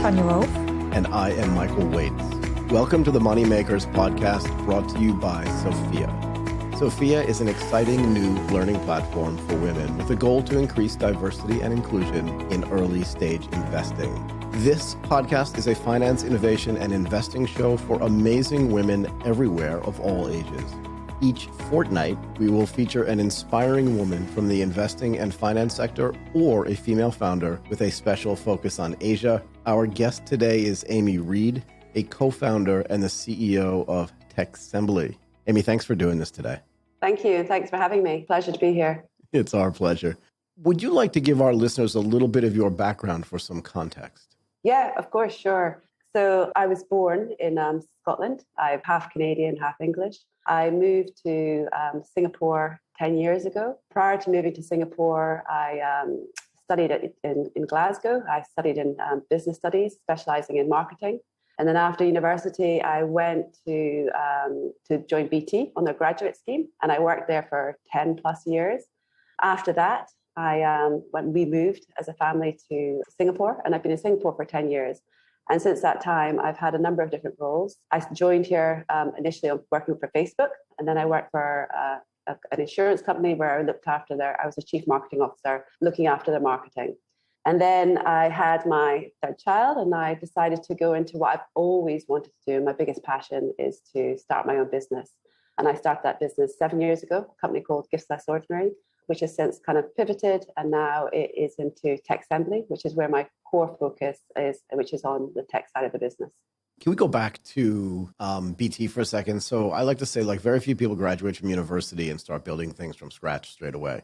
Tanya Wolf. And I am Michael Waits. Welcome to the Moneymakers podcast brought to you by Sophia. Sophia is an exciting new learning platform for women with a goal to increase diversity and inclusion in early stage investing. This podcast is a finance, innovation, and investing show for amazing women everywhere of all ages. Each fortnight, we will feature an inspiring woman from the investing and finance sector or a female founder with a special focus on Asia. Our guest today is Amy Reed, a co-founder and the CEO of Techsembly. Amy, thanks for doing this today. Thank you. Thanks for having me. Pleasure to be here. It's our pleasure. Would you like to give our listeners a little bit of your background for some context? Yeah, of course, sure. So I was born in Scotland. I'm half Canadian, half English. I moved to Singapore 10 years ago. Prior to moving to Singapore, I studied in Glasgow. I studied in business studies, specializing in marketing. And then after university, I went to join BT on their graduate scheme, and I worked there for 10 plus years. After that, we moved as a family to Singapore, and I've been in Singapore for 10 years. And since that time, I've had a number of different roles. I joined here initially working for Facebook, and then I worked for an insurance company where I looked after I was a chief marketing officer, looking after their marketing. And then I had my third child, and I decided to go into what I've always wanted to do. My biggest passion is to start my own business. And I started that business 7 years ago, a company called Gifts Less Ordinary, which has since kind of pivoted, and now it is into Techsembly, which is where my core focus is, which is on the tech side of the business. Can we go back to BT for a second? So I like to say, very few people graduate from university and start building things from scratch straight away,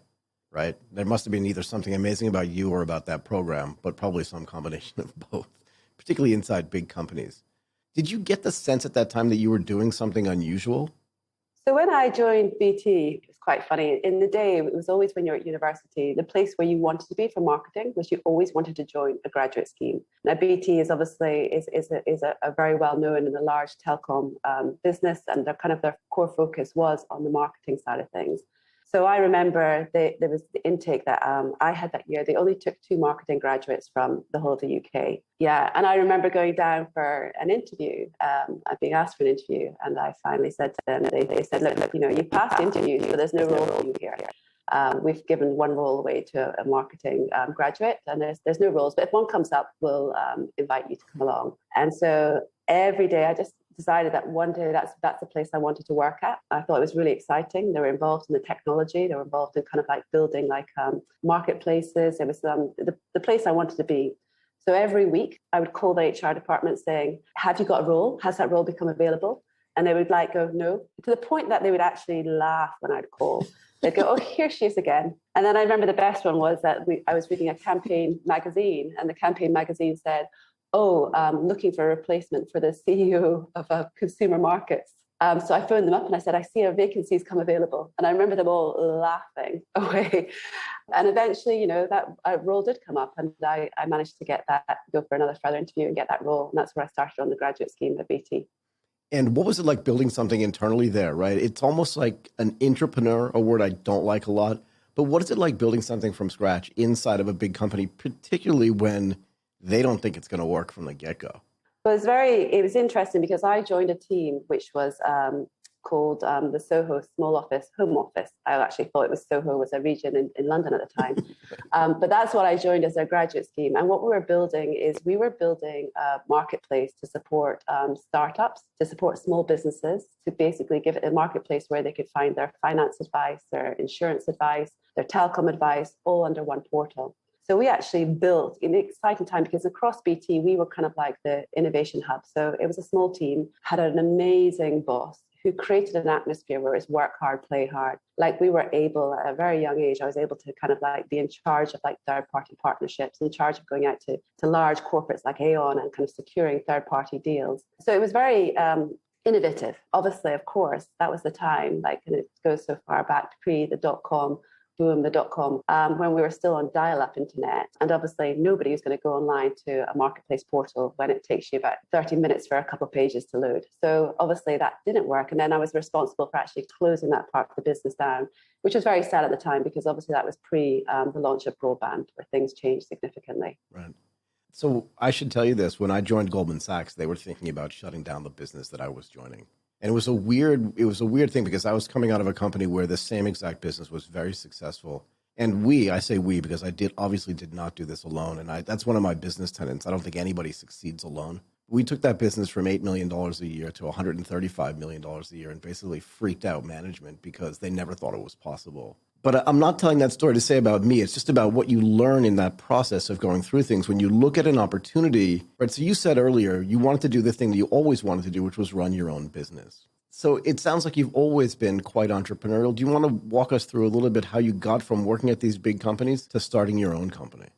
right? There must have been either something amazing about you or about that program, but probably some combination of both, particularly inside big companies. Did you get the sense at that time that you were doing something unusual? So when I joined BT, it was quite funny. In the day, it was always when you're at university, the place where you wanted to be for marketing was you always wanted to join a graduate scheme. Now, BT is obviously a very well-known and a large telecom business, and their core focus was on the marketing side of things. So I remember there was the intake that I had that year. They only took 2 marketing graduates from the whole of the UK. Yeah, and I remember going down for an interview. I'd being asked for an interview, and I finally said to them, they said, look, you passed the interview, so there's no role for you here. We've given one role away to a marketing graduate, and there's no roles. But if one comes up, we'll invite you to come along. And so every day I just decided that one day that's the place I wanted to work at. I thought it was really exciting. They were involved in the technology. They were involved in building marketplaces. It was the place I wanted to be. So every week I would call the HR department saying, have you got a role? Has that role become available? And they would go, no, to the point that they would actually laugh when I'd call. They'd go, oh, here she is again. And then I remember the best one was that I was reading a campaign magazine, and the campaign magazine said, looking for a replacement for the CEO of Consumer Markets. So I phoned them up and I said, I see a vacancy's come available. And I remember them all laughing away. And eventually, that role did come up, and I managed to go for another further interview and get that role. And that's where I started on the graduate scheme at BT. And what was it like building something internally there, right? It's almost like an entrepreneur, a word I don't like a lot. But what is it like building something from scratch inside of a big company, particularly when they don't think it's going to work from the get-go? Well, it was interesting because I joined a team which was called the Soho Home Office. I actually thought Soho was a region in London at the time. But that's what I joined as a graduate scheme. And what we were building a marketplace to support startups, to support small businesses, to basically give it a marketplace where they could find their finance advice, their insurance advice, their telecom advice, all under one portal. So we actually built in an exciting time because across BT, we were kind of like the innovation hub. So it was a small team, had an amazing boss who created an atmosphere where it's work hard, play hard. We were able, at a very young age, I was able to be in charge of third-party partnerships, in charge of going out to large corporates like Aon and kind of securing third-party deals. So it was very innovative. Obviously, of course, that was the time, and it goes so far back pre the dot-com boom, the dot-com, when we were still on dial-up internet. And obviously nobody was going to go online to a marketplace portal when it takes you about 30 minutes for a couple of pages to load. So obviously that didn't work. And then I was responsible for actually closing that part of the business down, which was very sad at the time because obviously that was pre the launch of broadband where things changed significantly. Right. So I should tell you this, when I joined Goldman Sachs, they were thinking about shutting down the business that I was joining. And it was a weird thing because I was coming out of a company where the same exact business was very successful. And I say we because I obviously did not do this alone. And that's one of my business tenets. I don't think anybody succeeds alone. We took that business from $8 million a year to $135 million a year and basically freaked out management because they never thought it was possible. But I'm not telling that story to say about me. It's just about what you learn in that process of going through things. When you look at an opportunity, right? So you said earlier, you wanted to do the thing that you always wanted to do, which was run your own business. So it sounds like you've always been quite entrepreneurial. Do you want to walk us through a little bit how you got from working at these big companies to starting your own company?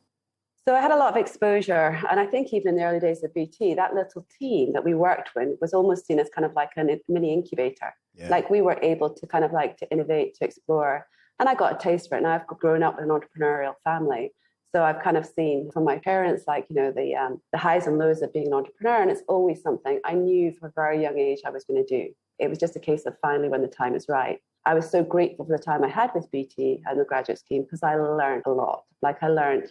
So I had a lot of exposure. And I think even in the early days of BT, that little team that we worked with was almost seen as kind of like a mini incubator. Yeah. Like we were able to kind of like to innovate, to explore. And I got a taste for it. And I've grown up in an entrepreneurial family. So I've kind of seen from my parents, like, the highs and lows of being an entrepreneur. And it's always something I knew from a very young age I was going to do. It was just a case of finally when the time is right. I was so grateful for the time I had with BT and the graduate scheme because I learned a lot. Like I learned,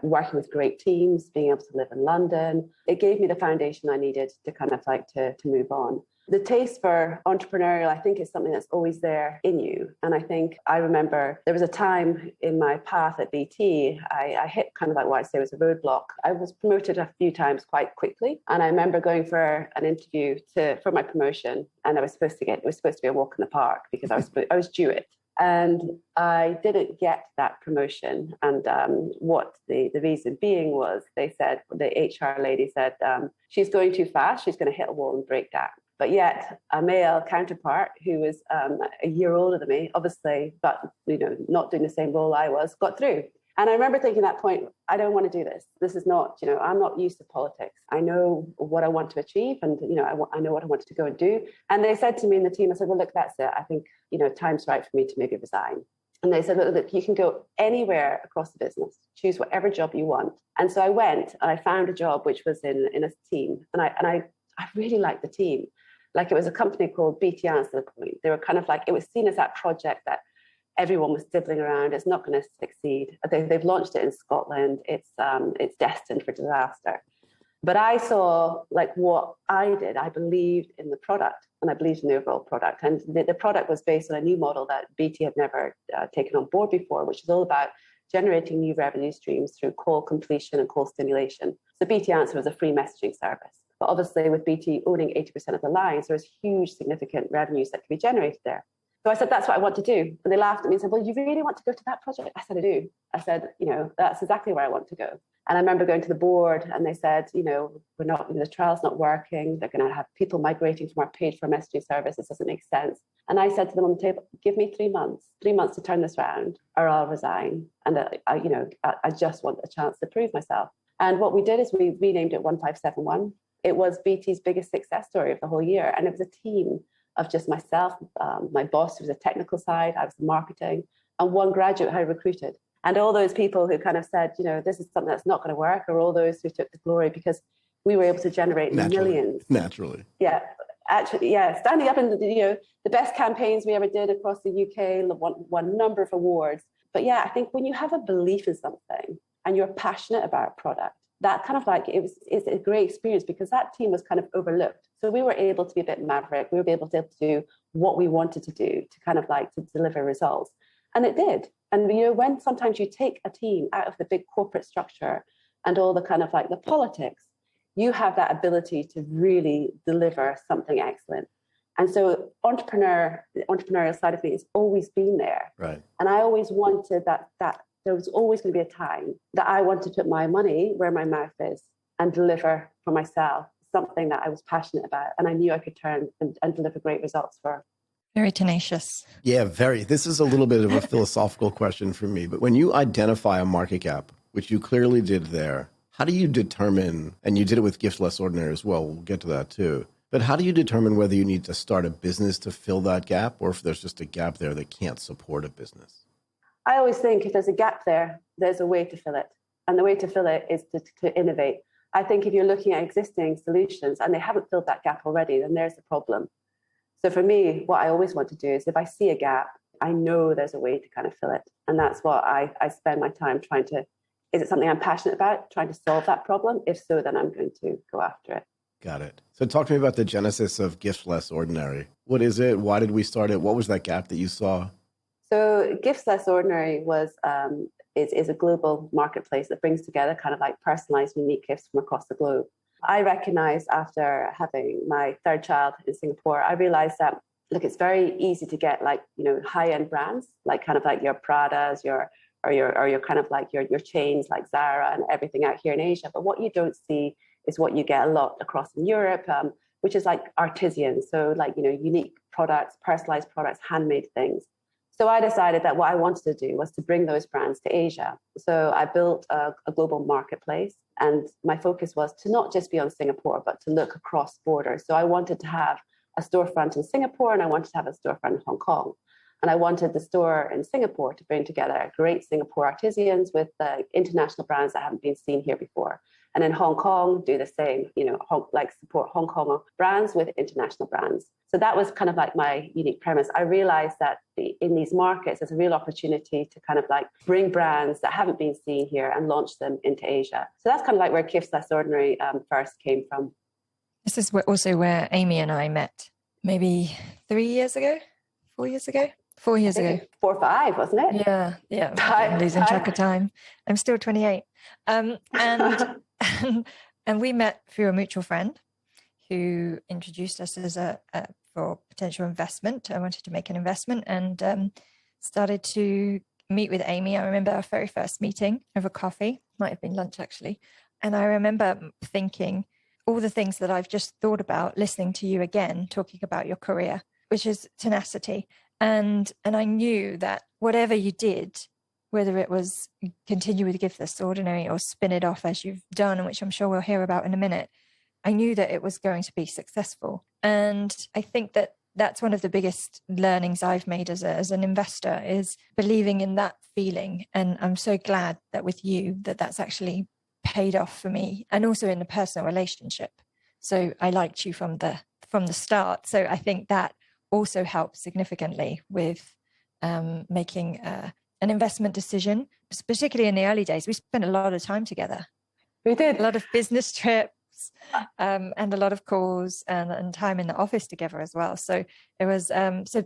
working with great teams, being able to live in London. It gave me the foundation I needed to kind of like to move on. The taste for entrepreneurial, I think, is something that's always there in you. And I think I remember there was a time in my path at BT, I hit kind of like what I'd say was a roadblock. I was promoted a few times quite quickly. And I remember going for an interview for my promotion. And it was supposed to be a walk in the park because I was due it. And I didn't get that promotion. And what the reason being was, they said, the HR lady said, she's going too fast. She's going to hit a wall and break down. But yet a male counterpart who was a year older than me, obviously, but not doing the same role I was, got through. And I remember thinking at that point, I don't want to do this. This is not, I'm not used to politics. I know what I want to achieve and, I know what I wanted to go and do. And they said to me in the team, I said, well, look, that's it. I think, time's right for me to maybe resign. And they said, look, you can go anywhere across the business, choose whatever job you want. And so I went and I found a job which was in a team. And I really liked the team. Like it was a company called BT Answer the Point. They were kind of like, it was seen as that project that everyone was dibbling around. It's not going to succeed. They've launched it in Scotland. It's destined for disaster. But I saw like what I did. I believed in the product and I believed in the overall product. And the product was based on a new model that BT had never taken on board before, which is all about generating new revenue streams through call completion and call stimulation. So BT Answer was a free messaging service. But obviously with BT owning 80% of the lines, there's huge significant revenues that can be generated there. So I said, that's what I want to do. And they laughed at me and said, well, you really want to go to that project? I said, I do. I said, that's exactly where I want to go. And I remember going to the board and they said, we're not, the trial's not working. They're going to have people migrating from our paid for messaging service. This doesn't make sense. And I said to them on the table, give me 3 months to turn this around or I'll resign. And I just want a chance to prove myself. And what we did is we renamed it 1571. It was BT's biggest success story of the whole year. And it was a team of just myself, my boss, who was the technical side, I was the marketing, and one graduate I recruited. And all those people who kind of said, this is something that's not going to work, or all those who took the glory because we were able to generate millions. Naturally. Yeah, actually, yeah. Standing up in the best campaigns we ever did across the UK, won a number of awards. But yeah, I think when you have a belief in something and you're passionate about a product, that kind of like, it's a great experience because that team was kind of overlooked. So we were able to be a bit maverick. We were able to do what we wanted to do to kind of like to deliver results. And it did. And, when sometimes you take a team out of the big corporate structure and all the kind of like the politics, you have that ability to really deliver something excellent. And so the entrepreneurial side of me has always been there. Right. And I always wanted that there was always going to be a time that I wanted to put my money where my mouth is and deliver for myself something that I was passionate about. And I knew I could turn and deliver great results for. Very tenacious. Yeah, very. This is a little bit of a philosophical question for me. But when you identify a market gap, which you clearly did there, how do you determine, and you did it with Gift Less Ordinary as well, we'll get to that too, but how do you determine whether you need to start a business to fill that gap or if there's just a gap there that can't support a business? I always think if there's a gap there, there's a way to fill it. And the way to fill it is to innovate. I think if you're looking at existing solutions and they haven't filled that gap already, then there's a problem. So for me, what I always want to do is if I see a gap, I know there's a way to kind of fill it. And that's what I spend my time trying to Is it something I'm passionate about, trying to solve that problem? If so, then I'm going to go after it. Got it. So talk to me about the genesis of Gifts Less Ordinary. What is it? Why did we start it? What was that gap that you saw? So Gifts Less Ordinary is a global marketplace that brings together kind of like personalized, unique gifts from across the globe. I recognized after having my third child in Singapore, I realized that, look, it's very easy to get like, high-end brands, like kind of like your Pradas, your kind of like your chains like Zara and everything out here in Asia. But what you don't see is what you get a lot across in Europe, which is like artisan. So like, unique products, personalized products, handmade things. So I decided that what I wanted to do was to bring those brands to Asia. So I built a global marketplace, and my focus was to not just be on Singapore, but to look across borders. So I wanted to have a storefront in Singapore, and I wanted to have a storefront in Hong Kong. And I wanted the store in Singapore to bring together great Singapore artisans with international brands that haven't been seen here before. And in Hong Kong, do the same, support Hong Kong brands with international brands. So that was kind of like my unique premise. I realized that in these markets, there's a real opportunity to kind of like bring brands that haven't been seen here and launch them into Asia. So that's kind of like where Gifts Less Ordinary first came from. This is also where Amy and I met maybe 4 years ago. 4 years ago. 4 or 5, wasn't it? Yeah. I'm losing track of time. I'm still 28. And we met through a mutual friend who introduced us as for potential investment. I wanted to make an investment and started to meet with Amy. I remember our very first meeting over coffee, might have been lunch actually. And I remember thinking all the things that I've just thought about listening to you again, talking about your career, which is tenacity. And I knew that whatever you did, whether it was continue with Gifts Less Ordinary or spin it off as you've done, which I'm sure we'll hear about in a minute, I knew that it was going to be successful. And I think that that's one of the biggest learnings I've made as an investor is believing in that feeling. And I'm so glad that with you, that's actually paid off for me, and also in the personal relationship. So I liked you from the start. So I think that also helps significantly with making an investment decision, particularly in the early days. We spent a lot of time together. We did. A lot of business trips and a lot of calls and time in the office together as well. So it was,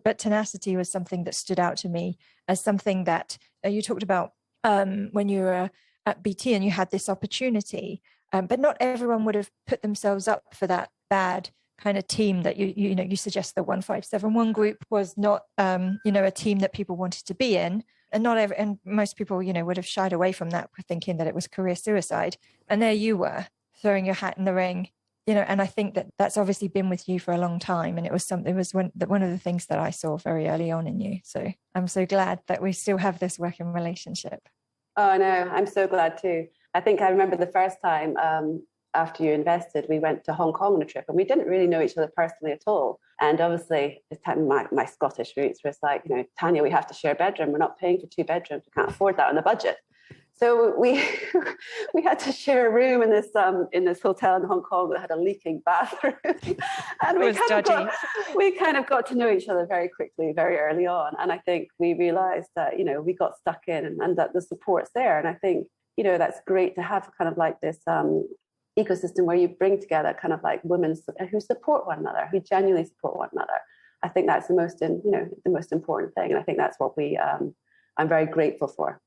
but tenacity was something that stood out to me as something that you talked about when you were at BT and you had this opportunity, but not everyone would have put themselves up for that bad kind of team that you suggest. The 1571 group was not a team that people wanted to be in, and most people would have shied away from that, thinking that it was career suicide. And there you were throwing your hat in the ring, and I think that that's obviously been with you for a long time, and it was one of the things that I saw very early on in you. So I'm so glad that we still have this working relationship. Oh no, I'm so glad too. I think I remember the first time after you invested, we went to Hong Kong on a trip, and we didn't really know each other personally at all. And obviously, my Scottish roots was like, Tanya, we have to share a bedroom. We're not paying for 2 bedrooms. We can't afford that on the budget. So we had to share a room in this hotel in Hong Kong that had a leaking bathroom, and we kind of got to know each other very quickly, very early on. And I think we realised that we got stuck in, and that the support's there. And I think that's great to have kind of like this ecosystem where you bring together kind of like women who support one another, who genuinely support one another. I think that's the most important thing, and I think that's what I'm very grateful for.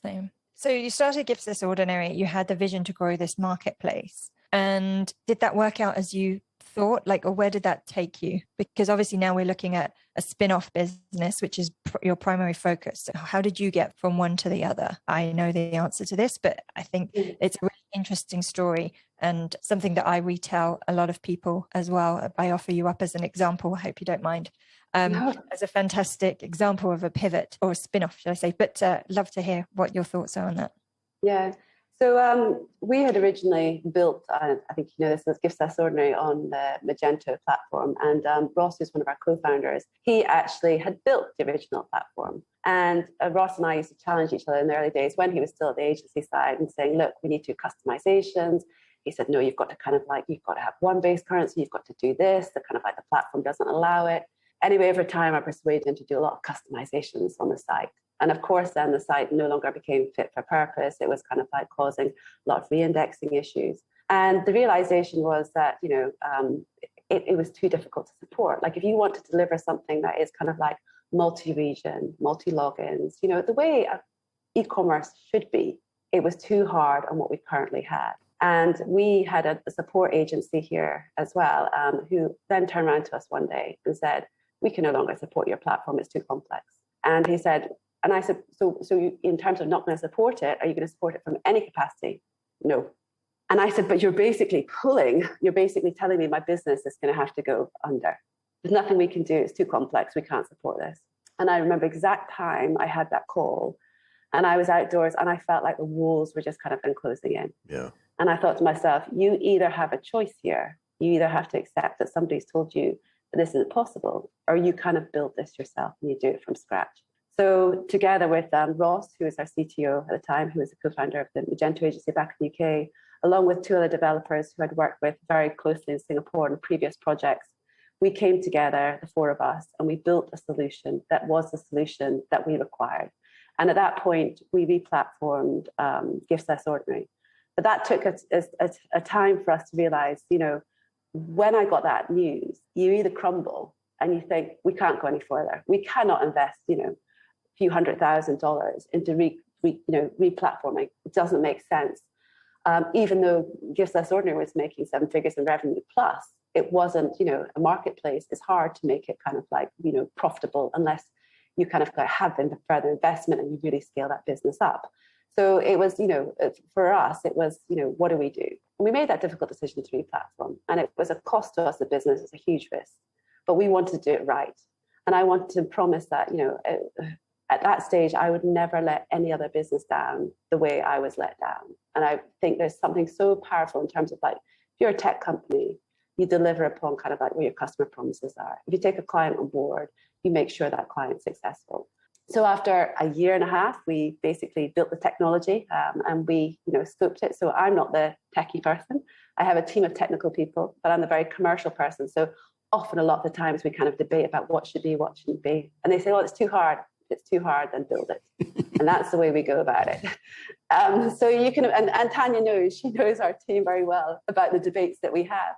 Same. So you started Gifts Less Ordinary. You had the vision to grow this marketplace, and did that work out as you thought? Or where did that take you? Because obviously now we're looking at a spin-off business, which is your primary focus. So how did you get from one to the other? I know the answer to this, but I think it's a really interesting story and something that I retell a lot of people as well. I offer you up as an example. I hope you don't mind. As a fantastic example of a pivot or a spin-off, should I say. But love to hear what your thoughts are on that. Yeah. So we had originally built, I think this was Gifts Less Ordinary on the Magento platform. And Ross, who's one of our co-founders, he actually had built the original platform. And Ross and I used to challenge each other in the early days when he was still at the agency side and saying, look, we need to do customizations. He said, no, you've got to have one base currency. You've got to do this. The platform doesn't allow it. Anyway, over time, I persuaded him to do a lot of customizations on the site. And of course, then the site no longer became fit for purpose. It was kind of like causing a lot of re-indexing issues. And the realization was that, it was too difficult to support. Like if you want to deliver something that is kind of like multi-region, multi-logins, the way e-commerce should be, it was too hard on what we currently had. And we had a support agency here as well, who then turned around to us one day and said, we can no longer support your platform, it's too complex. And he said, and I said, so you, in terms of not going to support it, are you going to support it from any capacity? No. And I said, but you're basically telling me my business is going to have to go under. There's nothing we can do, it's too complex, we can't support this. And I remember exact time I had that call, and I was outdoors and I felt like the walls were just kind of closing in. Yeah. And I thought to myself, you either have a choice here, you either have to accept that somebody's told you that this isn't possible, or you kind of build this yourself and you do it from scratch. So together with Ross, who was our CTO at the time, who was a co-founder of the Magento agency back in the UK, along with two other developers who I'd worked with very closely in Singapore in previous projects, we came together, the four of us, and we built a solution that was the solution that we required. And at that point, we re-platformed Gifts Less Ordinary. But that took a time for us to realize, when I got that news, you either crumble and you think, we can't go any further. We cannot invest, a few $100,000 into re-platforming. It doesn't make sense. Even though Gifts Less Ordinary was making 7 figures in revenue plus, it wasn't, a marketplace. It's hard to make it kind of like, profitable unless you kind of have further investment and you really scale that business up. So it was, for us, it was, what do we do? And we made that difficult decision to re-platform. And it was a cost to us, the business, it's a huge risk. But we wanted to do it right. And I wanted to promise that, at that stage, I would never let any other business down the way I was let down. And I think there's something so powerful in terms of like, if you're a tech company, you deliver upon kind of like what your customer promises are. If you take a client on board, you make sure that client's successful. So after a year and a half, we basically built the technology and we, scoped it. So I'm not the techie person. I have a team of technical people, but I'm the very commercial person. So often a lot of the times we kind of debate about what should be, what shouldn't be. And they say, well, it's too hard. If it's too hard, then build it. And that's the way we go about it. So you can, and Tanya knows, she knows our team very well about the debates that we have.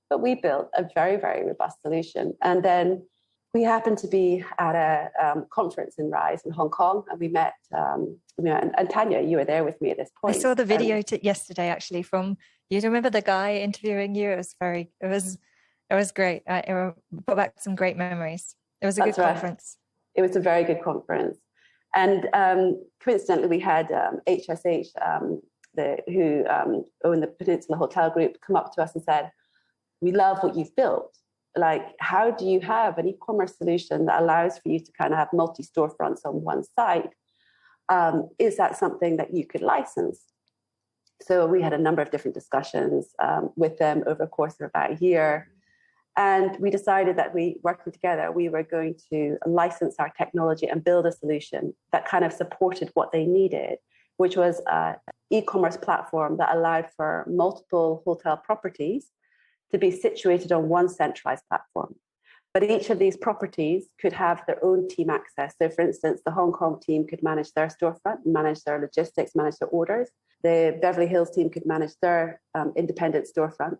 But we built a very, very robust solution. And then we happened to be at a conference in Rise in Hong Kong, and we met, and Tanya, you were there with me at this point. I saw the video yesterday, actually, from, you remember the guy interviewing you? It was great. It brought back some great memories. It was a good conference. It was a very good conference. And coincidentally, we had HSH, who own the Peninsula Hotel Group, come up to us and said, we love what you've built. Like, how do you have an e-commerce solution that allows for you to kind of have multi-storefronts on one site? Is that something that you could license? So we had a number of different discussions with them over the course of about a year. And we decided that working together, we were going to license our technology and build a solution that kind of supported what they needed, which was an e-commerce platform that allowed for multiple hotel properties to be situated on one centralized platform. But each of these properties could have their own team access. So for instance, the Hong Kong team could manage their storefront, manage their logistics, manage their orders. The Beverly Hills team could manage their independent storefront.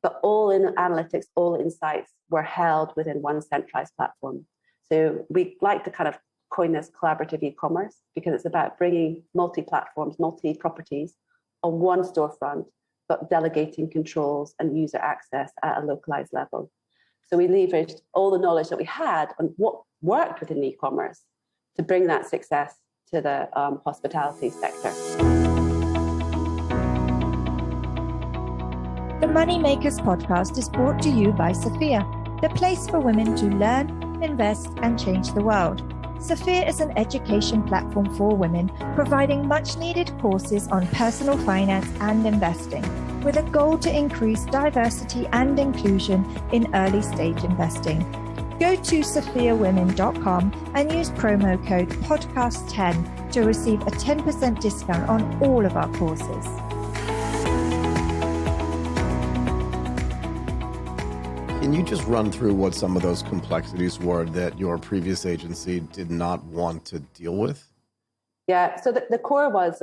But all in analytics, all insights were held within one centralized platform. So we like to kind of coin this collaborative e-commerce because it's about bringing multi-platforms, multi-properties on one storefront, but delegating controls and user access at a localized level. So we leveraged all the knowledge that we had on what worked within e-commerce to bring that success to the hospitality sector. The Moneymakers podcast is brought to you by Sophia, the place for women to learn, invest, and change the world. Sophia is an education platform for women, providing much-needed courses on personal finance and investing, with a goal to increase diversity and inclusion in early-stage investing. Go to sophiawomen.com and use promo code podcast10 to receive a 10% discount on all of our courses. Can you just run through what some of those complexities were that your previous agency did not want to deal with? Yeah. So the core was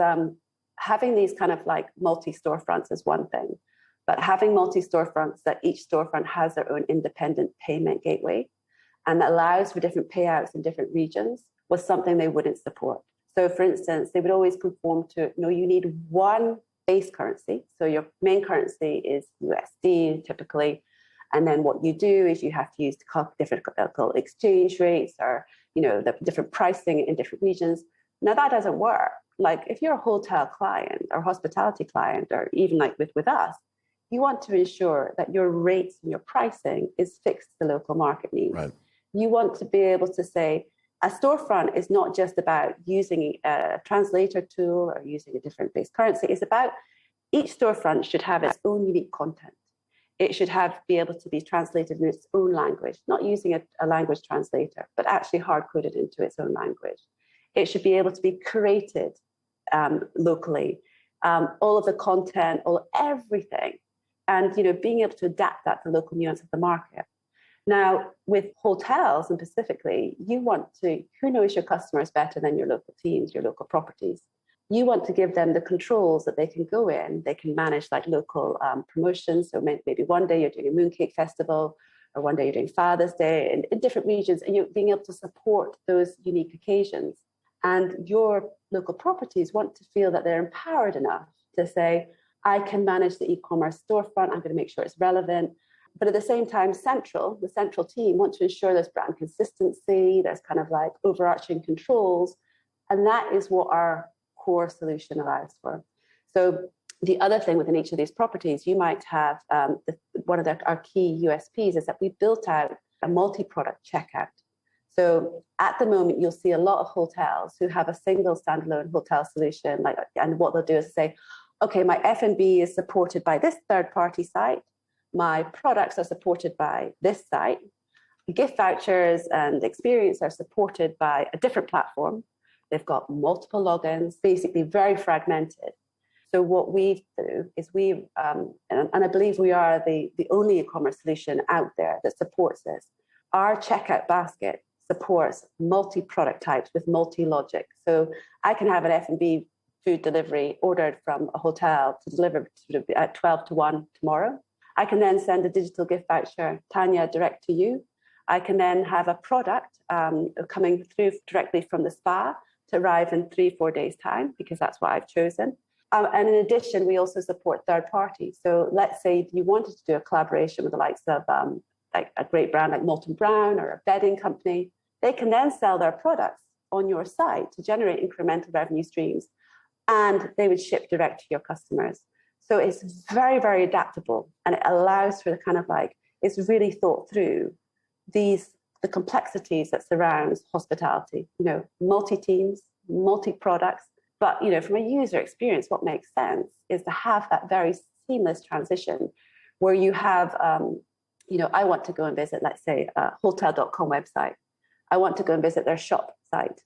having these kind of like multi-storefronts is one thing, but having multi-storefronts that each storefront has their own independent payment gateway and that allows for different payouts in different regions was something they wouldn't support. So for instance, they would always conform to, no, you need one base currency. So your main currency is USD typically. And then what you do is you have to use different exchange rates or, the different pricing in different regions. Now that doesn't work. Like if you're a hotel client or hospitality client, or even like with us, you want to ensure that your rates and your pricing is fixed to the local market needs. Right. You want to be able to say, a storefront is not just about using a translator tool or using a different base currency. It's about each storefront should have its own unique content. It should be able to be translated in its own language, not using a language translator, but actually hard-coded into its own language. It should be able to be created locally, all of the content, everything, and being able to adapt that to local nuance of the market. Now, with hotels and specifically, who knows your customers better than your local teams, your local properties? You want to give them the controls that they can go in. They can manage like local promotions. So maybe one day you're doing a mooncake festival, or one day you're doing Father's Day in different regions, and you're being able to support those unique occasions. And your local properties want to feel that they're empowered enough to say, I can manage the e-commerce storefront. I'm going to make sure it's relevant. But at the same time, the central team want to ensure there's brand consistency, there's kind of like overarching controls. And that is what our core solution allows for. So the other thing within each of these properties, you might have one of our key USPs is that we built out a multi-product checkout. So at the moment, you'll see a lot of hotels who have a single standalone hotel solution, and what they'll do is say, okay, my F&B is supported by this third-party site. My products are supported by this site. Gift vouchers and experience are supported by a different platform. They've got multiple logins, basically very fragmented. So what we do is and I believe we are the only e-commerce solution out there that supports this. Our checkout basket supports multi-product types with multi-logic. So I can have an F&B food delivery ordered from a hotel to deliver at 12 to 1 tomorrow. I can then send a digital gift voucher, Tanya, direct to you. I can then have a product coming through directly from the spa to arrive in 3-4 days' time, because that's what I've chosen. And in addition, we also support third parties. So let's say you wanted to do a collaboration with the likes of like a great brand like Molton Brown or a bedding company. They can then sell their products on your site to generate incremental revenue streams, and they would ship direct to your customers. So it's very, very adaptable, and it allows for the kind of like, it's really thought through the complexities that surrounds hospitality, multi-teams, multi-products. But, from a user experience, what makes sense is to have that very seamless transition where you have, I want to go and visit, let's say, a hotel.com website. I want to go and visit their shop site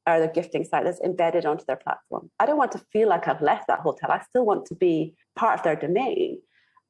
or their gifting site that's embedded onto their platform. I don't want to feel like I've left that hotel. I still want to be part of their domain.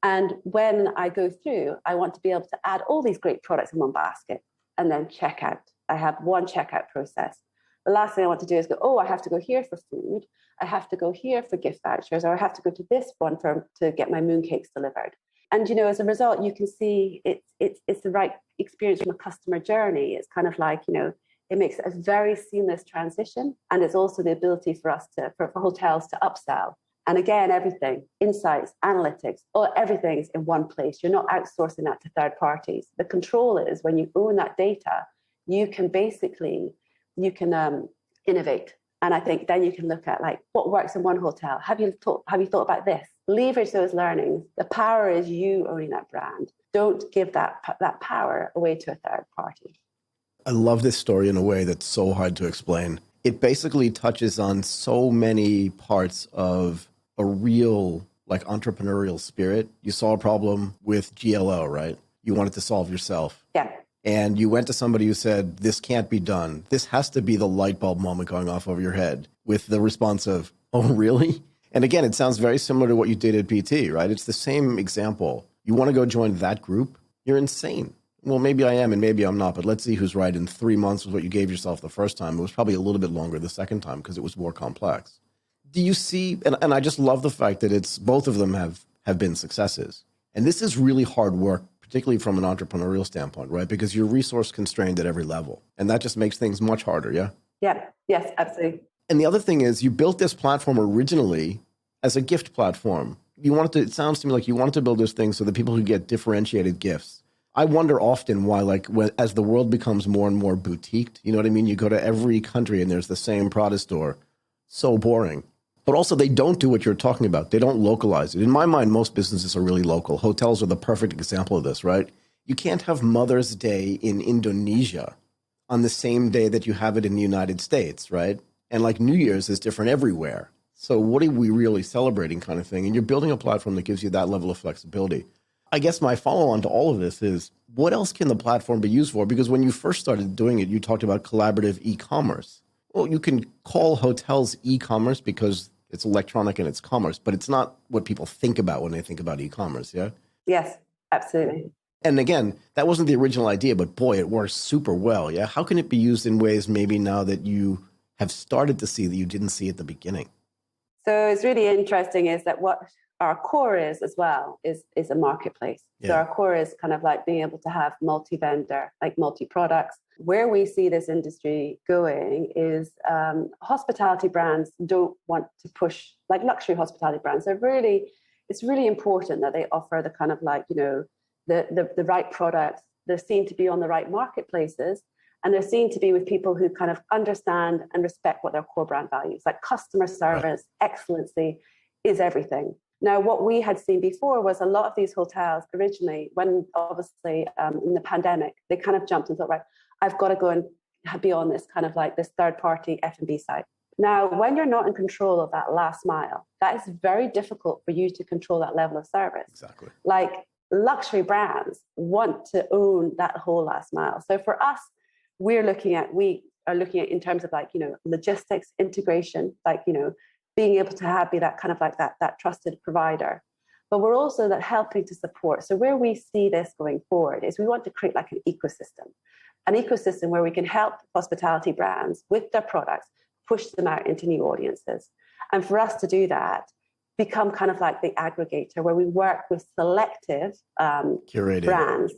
And when I go through, I want to be able to add all these great products in one basket and then check out. I have one checkout process. The last thing I want to do is go, I have to go here for food. I have to go here for gift vouchers, or I have to go to this one to get my mooncakes delivered. And, as a result, you can see it's the right experience from a customer journey. It's kind of like, it makes a very seamless transition. And it's also the ability for us for hotels to upsell. And again, everything, insights, analytics, everything's in one place. You're not outsourcing that to third parties. The control is when you own that data, you can innovate. And I think then you can look at like what works in one hotel. Have you thought about this? Leverage those learnings. The power is you owning that brand. Don't give that power away to a third party. I love this story in a way that's so hard to explain. It basically touches on so many parts of a real like entrepreneurial spirit. You saw a problem with GLO, right? You wanted to solve yourself. Yeah. And you went to somebody who said, this can't be done. This has to be the light bulb moment going off over your head, with the response of, oh, really? And again, it sounds very similar to what you did at PT, right? It's the same example. You want to go join that group? You're insane. well, maybe I am and maybe I'm not, but let's see who's right. In 3 months was what you gave yourself the first time. It was probably a little bit longer the second time because it was more complex. Do you see, and I just love the fact that it's both of them have been successes. And this is really hard work, particularly from an entrepreneurial standpoint, right? Because you're resource constrained at every level. And that just makes things much harder, yeah? Yeah, yes, absolutely. And the other thing is you built this platform originally as a gift platform. You wanted to, it sounds to me like you wanted to build this thing so that people could get differentiated gifts. I wonder often why, like, as the world becomes more and more boutiqued, you know what I mean? You go to every country and there's the same Prada store. So boring. But also they don't do what you're talking about. They don't localize it. In my mind, most businesses are really local. Hotels are the perfect example of this, right? You can't have Mother's Day in Indonesia on the same day that you have it in the United States, right? And like New Year's is different everywhere. So what are we really celebrating kind of thing? And you're building a platform that gives you that level of flexibility. I guess my follow-on to all of this is, what else can the platform be used for? Because when you first started doing it, you talked about collaborative e-commerce. Well, you can call hotels e-commerce because it's electronic and it's commerce, but it's not what people think about when they think about e-commerce, yeah? Yes, absolutely. And again, that wasn't the original idea, but boy, it works super well, yeah? How can it be used in ways maybe now that you have started to see that you didn't see at the beginning? So it's really interesting is that what our core is as well is a marketplace. Yeah. So our core is kind of like being able to have multi-vendor, like multi-products. Where we see this industry going is hospitality brands don't want to push, like luxury hospitality brands. It's really important that they offer the kind of like, you know, the right products. They're seen to be on the right marketplaces, and they're seen to be with people who kind of understand and respect what their core brand values, like customer service, excellency is everything. Now, what we had seen before was a lot of these hotels originally, when obviously in the pandemic, they kind of jumped and thought, right, I've got to go and be on this kind of like this third-party F&B site. Now, when you're not in control of that last mile, that is very difficult for you to control that level of service. Exactly. Like luxury brands want to own that whole last mile. So for us, we are looking at in terms of like, you know, logistics, integration, like, you know, being able to be that kind of like that trusted provider. But we're also that helping to support. So where we see this going forward is we want to create like an ecosystem where we can help hospitality brands with their products, push them out into new audiences. And for us to do that, become kind of like the aggregator where we work with selective brands.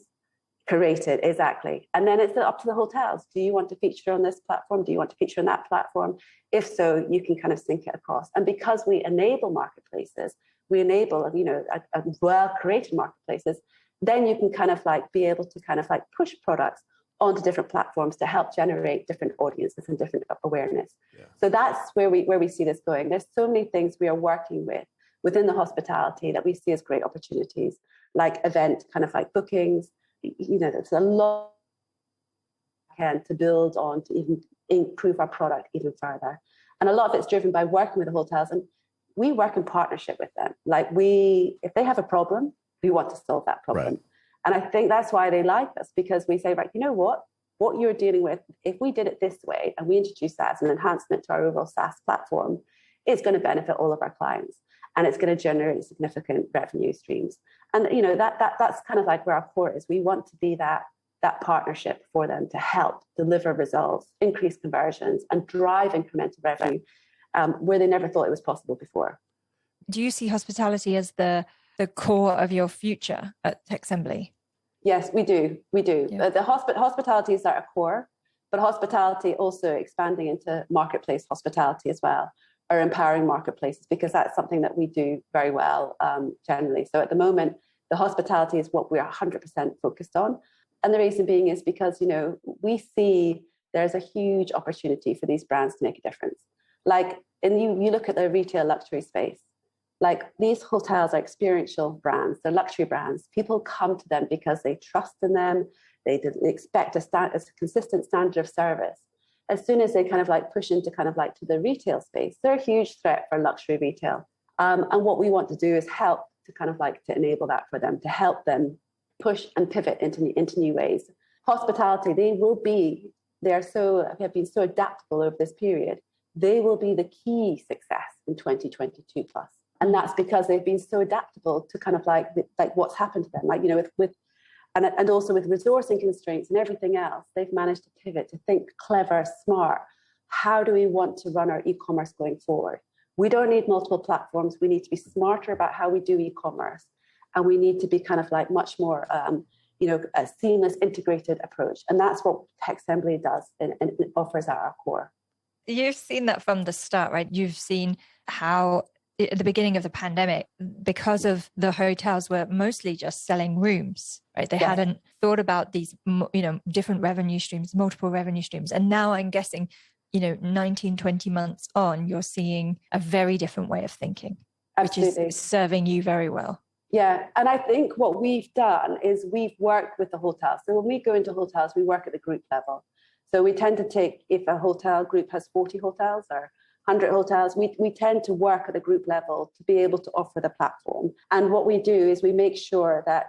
Curated, exactly. And then it's up to the hotels. Do you want to feature on this platform? Do you want to feature on that platform? If so, you can kind of sync it across. And because we enable marketplaces, we enable, you know, a well-created marketplaces, then you can kind of like be able to kind of like push products onto different platforms to help generate different audiences and different awareness. Yeah. So that's where we see this going. There's so many things we are working with within the hospitality that we see as great opportunities, like event kind of like bookings. You know, there's a lot to build on to even improve our product even further. And a lot of it's driven by working with the hotels, and we work in partnership with them. Like if they have a problem, we want to solve that problem. Right. And I think that's why they like us, because we say, right, you know what you're dealing with, if we did it this way and we introduce that as an enhancement to our overall SaaS platform, it's going to benefit all of our clients. And it's going to generate significant revenue streams. And, you know, that's kind of like where our core is. We want to be that partnership for them to help deliver results, increase conversions, and drive incremental revenue where they never thought it was possible before. Do you see hospitality as the core of your future at Techsembly? Yes, we do. We do. Yeah. The hospitality is our core, but hospitality also expanding into marketplace hospitality as well, or empowering marketplaces, because that's something that we do very well generally. So at the moment, the hospitality is what we're 100% focused on. And the reason being is because, you know, we see there's a huge opportunity for these brands to make a difference. Like, and you look at the retail luxury space, like these hotels are experiential brands, they're luxury brands. People come to them because they trust in them, they expect a consistent standard of service. As soon as they kind of like push into kind of like to the retail space, they're a huge threat for luxury retail. And what we want to do is help to kind of like to enable that for them, to help them push and pivot into new ways. Hospitality, they have been so adaptable over this period. They will be the key success in 2022 plus. And that's because they've been so adaptable to kind of like what's happened to them. Like, you know, with And also with resourcing constraints and everything else, they've managed to pivot, to think clever, smart. How do we want to run our e-commerce going forward? We don't need multiple platforms. We need to be smarter about how we do e-commerce. And we need to be kind of like much more, a seamless, integrated approach. And that's what Techsembly does and offers at our core. You've seen that from the start, right? You've seen how at the beginning of the pandemic, because of the hotels were mostly just selling rooms, right? They hadn't thought about these, different revenue streams, multiple revenue streams. And now I'm guessing, 19, 20 months on, you're seeing a very different way of thinking, Absolutely. Which is serving you very well. Yeah. And I think what we've done is we've worked with the hotels. So when we go into hotels, we work at the group level. So we tend to take, if a hotel group has 40 hotels or 100 hotels, we tend to work at the group level to be able to offer the platform. And what we do is we make sure that,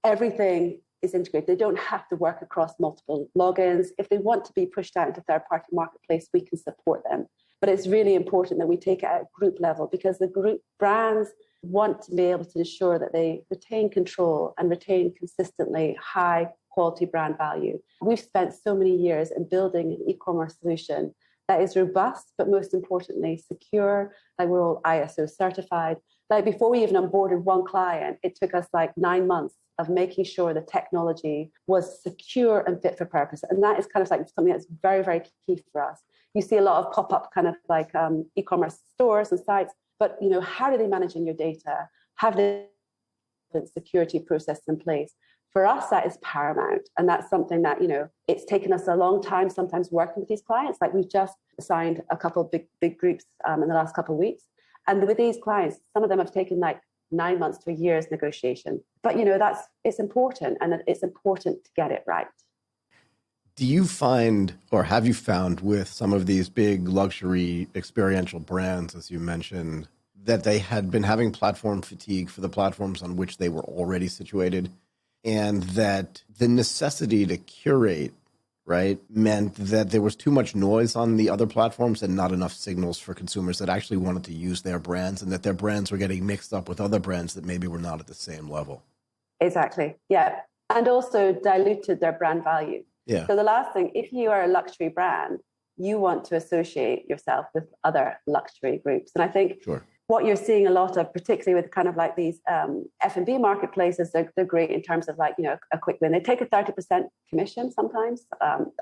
everything is integrated. They don't have to work across multiple logins. If they want to be pushed out into third-party marketplace, we can support them. But it's really important that we take it at group level, because the group brands want to be able to ensure that they retain control and retain consistently high quality brand value. We've spent so many years in building an e-commerce solution that is robust, but most importantly, secure. Like, we're all ISO certified. Like, before we even onboarded one client, it took us like 9 months of making sure the technology was secure and fit for purpose. And that is kind of like something that's very, very key for us. You see a lot of pop-up kind of like e-commerce stores and sites, but how are they managing your data? Have the security process in place? For us, that is paramount. And that's something that, it's taken us a long time sometimes working with these clients. Like, we've just signed a couple of big groups in the last couple of weeks. And with these clients, some of them have taken like 9 months to a year's negotiation. But, it's important, and it's important to get it right. Do you find, or have you found with some of these big luxury experiential brands, as you mentioned, that they had been having platform fatigue for the platforms on which they were already situated, and that the necessity to curate, right, meant that there was too much noise on the other platforms and not enough signals for consumers that actually wanted to use their brands, and that their brands were getting mixed up with other brands that maybe were not at the same level? Exactly. Yeah. And also diluted their brand value. Yeah. So the last thing, if you are a luxury brand, you want to associate yourself with other luxury groups. And I think what you're seeing a lot of, particularly with kind of like these F&B marketplaces, they're great in terms of like, a quick win. They take a 30% commission sometimes.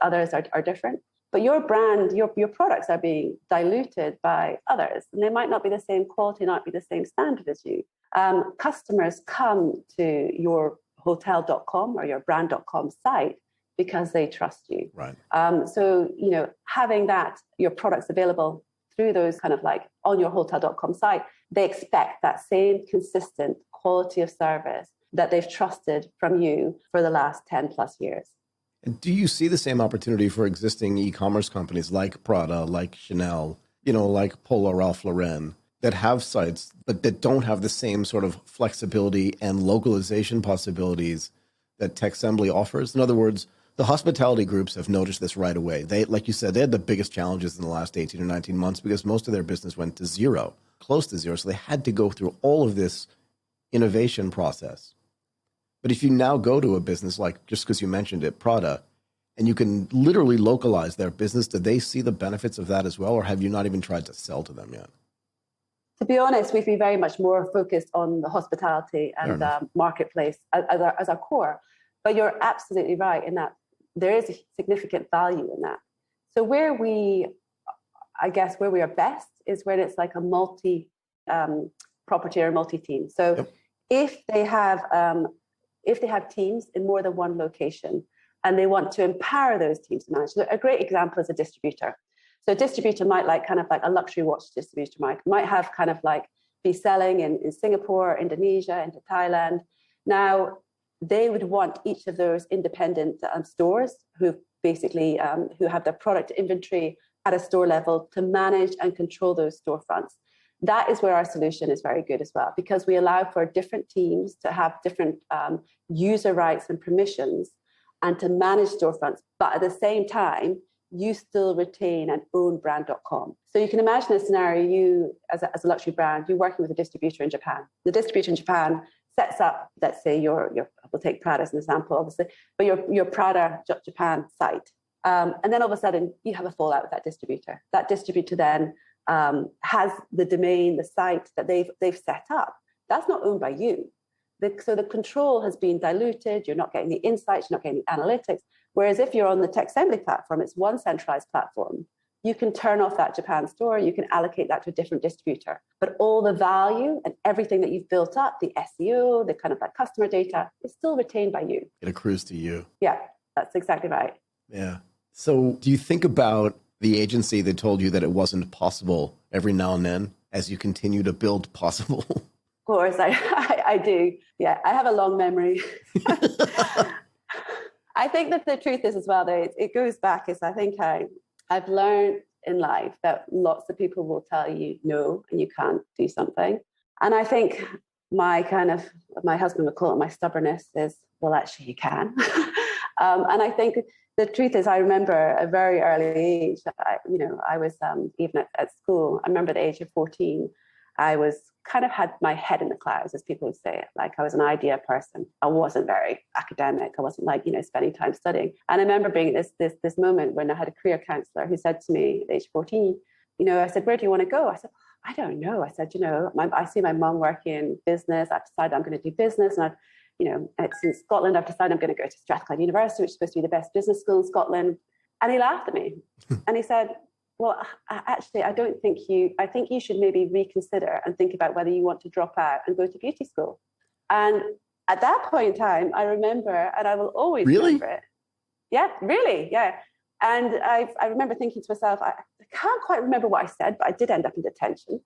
Others are different. But your brand, your products are being diluted by others. And they might not be the same quality, not be the same standard as you. Customers come to your hotel.com or your brand.com site because they trust you. Right. So, having your products available through those kind of like on your hotel.com site, they expect that same consistent quality of service that they've trusted from you for the last 10 plus years. And do you see the same opportunity for existing e-commerce companies like Prada, like Chanel, like Polo Ralph Lauren, that have sites, but that don't have the same sort of flexibility and localization possibilities that Techsembly offers? In other words, the hospitality groups have noticed this right away. They, like you said, they had the biggest challenges in the last 18 or 19 months because most of their business went to zero, close to zero. So they had to go through all of this innovation process. But if you now go to a business like, just because you mentioned it, Prada, and you can literally localize their business, do they see the benefits of that as well? Or have you not even tried to sell to them yet? To be honest, we've been very much more focused on the hospitality and the marketplace as our core. But you're absolutely right in that there is a significant value in that. So where we are best is when it's like a multi property or multi-team. So if they have teams in more than one location and they want to empower those teams to manage, a great example is a distributor. So a distributor might like a luxury watch distributor might have kind of like be selling in Singapore, Indonesia, into Thailand. Now, they would want each of those independent stores who basically who have their product inventory at a store level to manage and control those storefronts. That is where our solution is very good as well, because we allow for different teams to have different user rights and permissions and to manage storefronts. But at the same time, you still retain and own brand.com. So you can imagine a scenario, you as a luxury brand, you're working with a distributor in Japan. The distributor in Japan sets up, let's say we'll take Prada as an example, obviously, but your Prada Japan site. And then all of a sudden you have a fallout with that distributor. That distributor then has the domain, the site that they've set up. That's not owned by you. So the control has been diluted. You're not getting the insights, you're not getting the analytics. Whereas if you're on the Techsembly platform, it's one centralized platform. You can turn off that Japan store, you can allocate that to a different distributor. But all the value and everything that you've built up, the SEO, the kind of like customer data, is still retained by you. It accrues to you. Yeah, that's exactly right. Yeah. So do you think about the agency that told you that it wasn't possible every now and then as you continue to build possible? Of course, I do. Yeah, I have a long memory. I think that the truth is as well, though, it goes back, is I think I've learned in life that lots of people will tell you no, and you can't do something. And I think my husband would call it my stubbornness is, well, actually you can. And I think the truth is, I remember a very early age, I was even at school, I remember at the age of 14, I was kind of had my head in the clouds, as people would say it. Like I was an idea person. I wasn't very academic. I wasn't like, spending time studying. And I remember being at this moment when I had a career counselor who said to me at age 14, I said, where do you want to go? I said, I don't know. I said, I see my mum working in business. I've decided I'm going to do business. And it's in Scotland. I've decided I'm going to go to Strathclyde University, which is supposed to be the best business school in Scotland. And he laughed at me. And he said, well, actually, I think you should maybe reconsider and think about whether you want to drop out and go to beauty school. And at that point in time, I remember, and I will always remember it. Yeah, really, yeah. And I remember thinking to myself, I can't quite remember what I said, but I did end up in detention.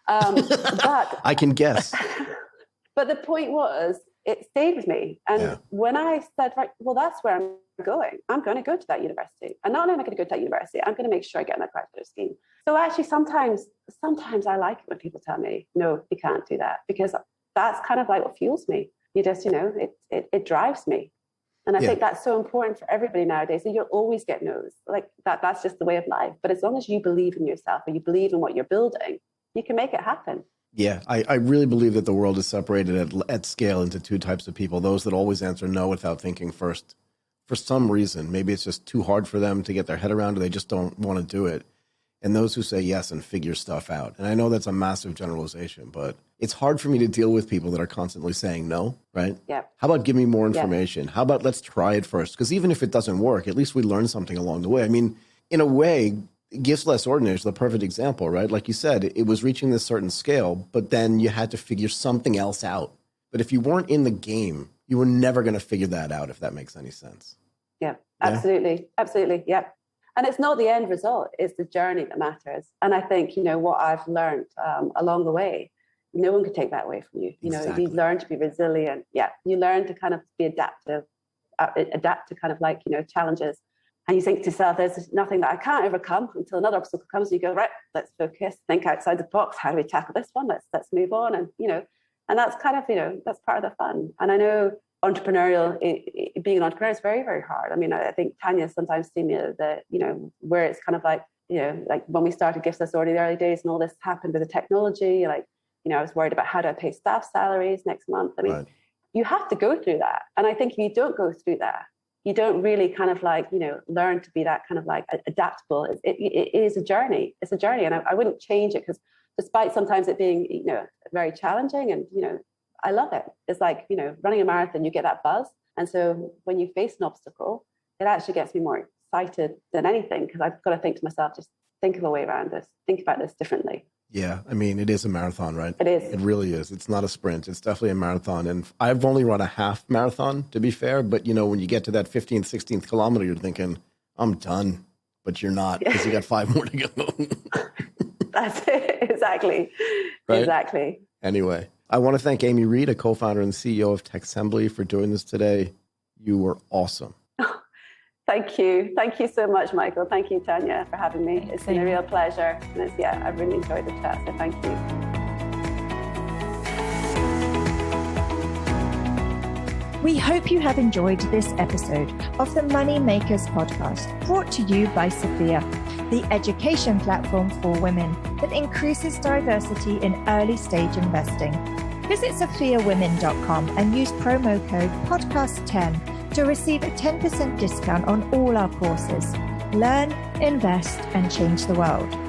But I can guess. But the point was, it stayed with me. And when I said, right, well, that's where I'm going. I'm going to go to that university. And not only am I going to go to that university, I'm going to make sure I get on that graduate scheme. So actually, sometimes I like it when people tell me, no, you can't do that, because that's kind of like what fuels me. You just, it drives me. And I think that's so important for everybody nowadays. So you'll always get no's. Like that's just the way of life. But as long as you believe in yourself and you believe in what you're building, you can make it happen. Yeah, I really believe that the world is separated at scale into two types of people. Those that always answer no without thinking first. For some reason, maybe it's just too hard for them to get their head around, or they just don't want to do it. And those who say yes and figure stuff out. And I know that's a massive generalization, but it's hard for me to deal with people that are constantly saying no, right? Yeah. How about give me more information? How about let's try it first? Because even if it doesn't work, at least we learn something along the way. I mean, in a way, Gifts Less Ordinary is the perfect example, right? Like you said, it was reaching this certain scale, but then you had to figure something else out. But if you weren't in the game, you were never going to figure that out, if that makes any sense. Yeah, absolutely. Absolutely. Yeah. And it's not the end result, it's the journey that matters. And I think, what I've learned along the way, no one can take that away from you. Exactly. You learn to be resilient. Yeah. You learn to kind of be adaptive, adapt to kind of like, challenges. And you think to yourself, there's nothing that I can't overcome until another obstacle comes. And you go, right, let's focus, think outside the box. How do we tackle this one? Let's move on. And, and that's kind of, that's part of the fun. And I know entrepreneurial, being an entrepreneur is very, very hard. I mean, I think Tanya sometimes seen me that, where it's kind of like, like when we started Gifts Less Ordinary, the early days and all this happened with the technology, like, I was worried about how do I pay staff salaries next month. I mean, you have to go through that. And I think if you don't go through that, you don't really kind of like, learn to be that kind of like adaptable. It is a journey. It's a journey. And I wouldn't change it, because despite sometimes it being, very challenging and, I love it. It's like, running a marathon, you get that buzz. And so when you face an obstacle, it actually gets me more excited than anything, because I've got to think to myself, just think of a way around this, think about this differently. Yeah, I mean, it is a marathon, right? It is. It really is. It's not a sprint. It's definitely a marathon. And I've only run a half marathon, to be fair. But, when you get to that 15th, 16th kilometer, you're thinking, I'm done. But you're not, because you got 5 more to go. That's it. Exactly. Right? Exactly. Anyway, I want to thank Amy Reed, a co-founder and CEO of Techsembly, for doing this today. You were awesome. Thank you. Thank you so much, Michael. Thank you, Tanya, for having me. It's been a real pleasure. And I've really enjoyed the chat, so thank you. We hope you have enjoyed this episode of the Money Makers podcast, brought to you by Sophia, the education platform for women that increases diversity in early stage investing. Visit sophiawomen.com and use promo code podcast10 to receive a 10% discount on all our courses. Learn, invest, and change the world.